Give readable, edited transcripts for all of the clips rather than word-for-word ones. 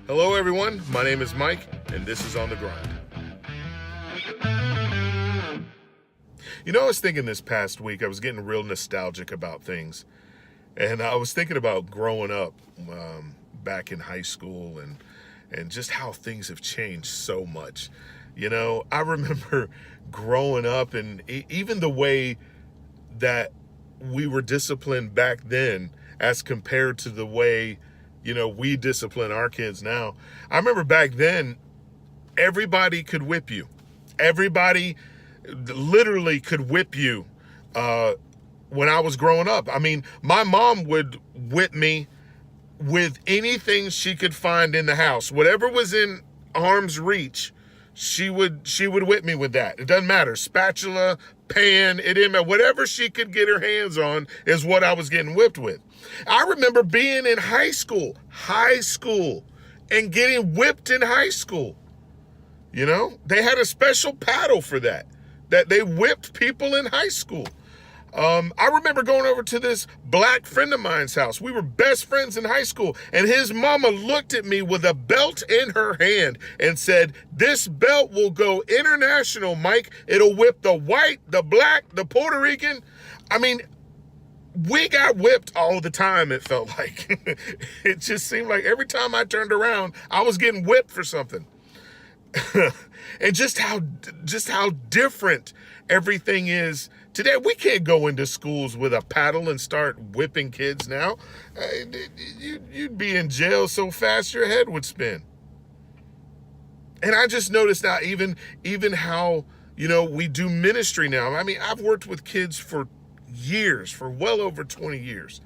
Hello, everyone. My name is Mike, and this is On the Grind. I was thinking this past week, I was getting real nostalgic about things. And I was thinking about growing up back in high school and just how things have changed so much. I remember growing up and even the way that we were disciplined back then as compared to the way, we discipline our kids now. I remember back then, everybody could whip you. Everybody literally could whip you when I was growing up. I mean, my mom would whip me with anything she could find in the house. Whatever was in arm's reach, she would whip me with that. It doesn't matter. Spatula, pan, it didn't matter. Whatever she could get her hands on is what I was getting whipped with. I remember being in high school, and getting whipped in high school. They had a special paddle for that they whipped people in high school. I remember going over to this black friend of mine's house. We were best friends in high school, and his mama looked at me with a belt in her hand and said, "This belt will go international, Mike. It'll whip the white, the black, the Puerto Rican." I mean, we got whipped all the time, it felt like. It just seemed like every time I turned around, I was getting whipped for something. And just how different everything is today. We can't go into schools with a paddle and start whipping kids now. You'd be in jail so fast your head would spin. And I just noticed now even how, we do ministry now. I mean, I've worked with kids for years, for well over 20 years.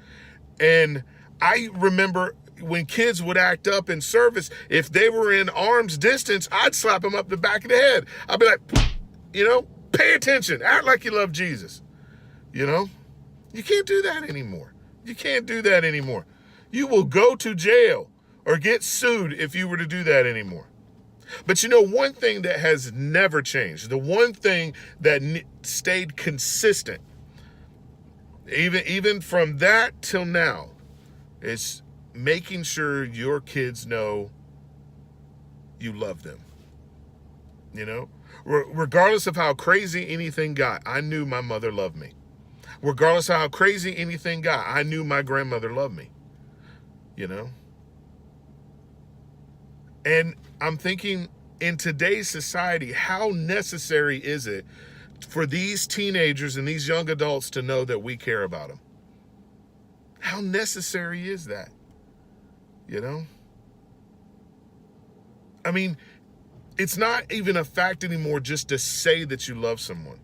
And I remember when kids would act up in service, if they were in arm's distance, I'd slap them up the back of the head. I'd be like, pay attention. Act like you love Jesus. You can't do that anymore. You can't do that anymore. You will go to jail or get sued if you were to do that anymore. But one thing that has never changed, the one thing that stayed consistent, even from that till now, is making sure your kids know you love them. Regardless of how crazy anything got, I knew my mother loved me. Regardless of how crazy anything got, I knew my grandmother loved me. And I'm thinking, in today's society, how necessary is it for these teenagers and these young adults to know that we care about them? How necessary is that? I mean, it's not even a fact anymore just to say that you love someone.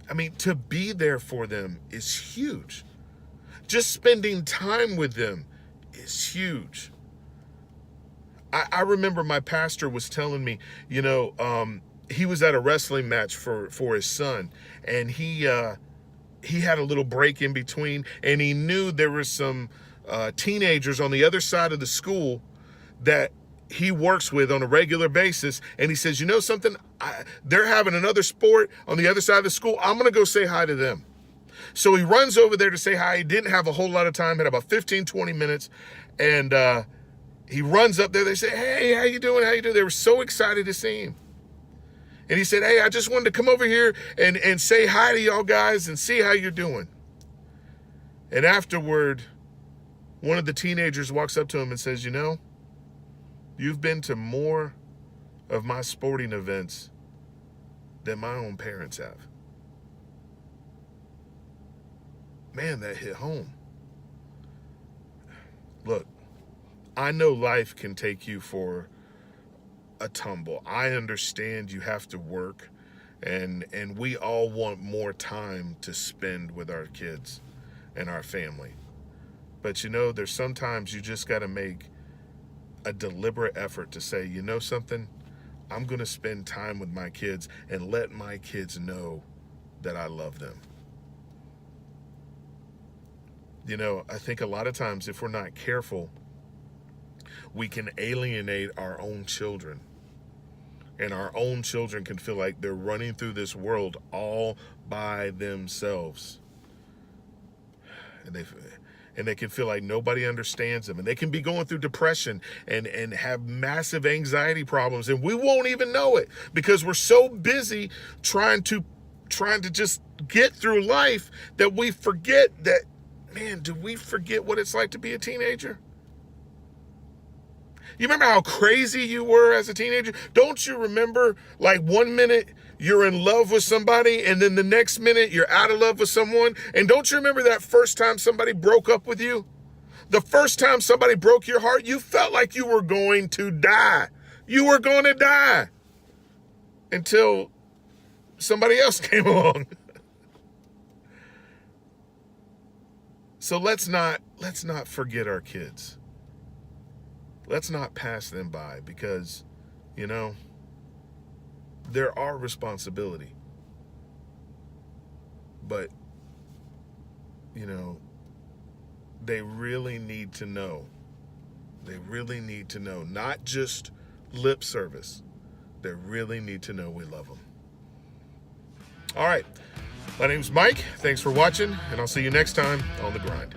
I mean, to be there for them is huge. Just spending time with them is huge. I remember my pastor was telling me, he was at a wrestling match for his son, and he had a little break in between, and he knew there was some teenagers on the other side of the school that he works with on a regular basis. And he says, something, they're having another sport on the other side of the school. I'm going to go say hi to them. So he runs over there to say hi. He didn't have a whole lot of time, had about 15, 20 minutes. And he runs up there. They say, "Hey, how you doing? How you doing?" They were so excited to see him. And he said, "Hey, I just wanted to come over here and say hi to y'all guys and see how you're doing." And afterward, one of the teenagers walks up to him and says, "You've been to more of my sporting events than my own parents have." Man, that hit home. Look, I know life can take you for a tumble. I understand you have to work, and we all want more time to spend with our kids and our family. But there's sometimes you just got to make a deliberate effort to say, something, I'm going to spend time with my kids and let my kids know that I love them. I think a lot of times, if we're not careful, we can alienate our own children. And our own children can feel like they're running through this world all by themselves. And and they can feel like nobody understands them, and they can be going through depression and have massive anxiety problems, and we won't even know it because we're so busy trying to just get through life that we forget that, man, do we forget what it's like to be a teenager? You remember how crazy you were as a teenager? Don't you remember, like, 1 minute you're in love with somebody and then the next minute you're out of love with someone? And don't you remember that first time somebody broke up with you? The first time somebody broke your heart, you felt like you were going to die. You were going to die until somebody else came along. So let's not forget our kids. Let's not pass them by because, they're our responsibility. But, they really need to know. They really need to know, not just lip service. They really need to know we love them. All right. My name's Mike. Thanks for watching, and I'll see you next time on The Grind.